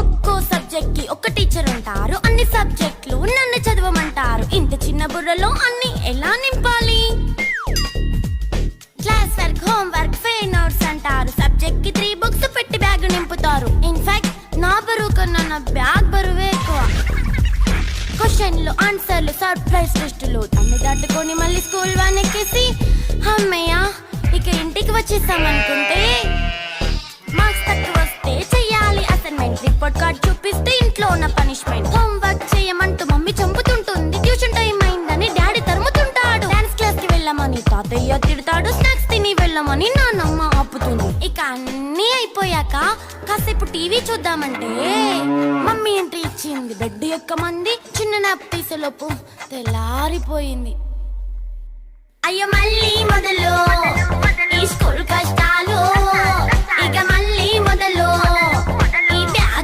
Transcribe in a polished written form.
ఒక్కో సబ్జెక్ట్ కి ఒక టీచర్ ఉంటారు, అన్ని సబ్జెక్టులు నన్ను చదవమంటారు. ఇంత చిన్న బుర్రలో అన్ని ఎలా నింపాలి? Class work, home work, fair notes అంటారు. సబ్జెక్ట్ కి 3 బుక్స్ పెట్టి బ్యాగ్ నింపుతారు. ఇన్ఫాక్ట్ నా బరువు కన్నా నా బ్యాగ్ బరువే ఎక్కువ. క్వశ్చన్లు, ఆన్సర్లు, సర్ప్రైజ్ టెస్టులు అన్ని దాటుకొని మళ్ళీ స్కూల్ వ్యాన్ ఎక్కేసి అమ్మయ్య ఇక ఇంటికి వచ్చేసామనుకుంటే మార్క్స్ తక్కువ వస్తే చెయ్యాలి అసైన్మెంట్. రిపోర్ట్ కార్డ్ చూపిస్తే ఇంట్లో ఉన్న పనిష్మెంట్. హోమ్ వర్క్ చేయమంటూ మమ్మీ చంపుతుంటుంది. ట్యూషన్ టైం అయిందని డాడీ తరుముతుంటాడు. డాన్స్ క్లాస్ కి వెళ్ళమని తాతయ్య తిడతాడు. స్నాక్స్ తిని వెళ్ళమని నాన్నమ్మ ఆపుతుంది. ఇక అన్నీ అయిపోయాక కాసేపు టీవీ చూద్దామంటే మమ్మీ ఎంట్రీ ఇచ్చింది. బెడ్ ఎక్కమంది. చిన్న నాప్ తీసేలోపు తెల్లారిపోయింది. అయ్యో మళ్ళీ మొదలు ఈ స్కూల్ కష్టాలు.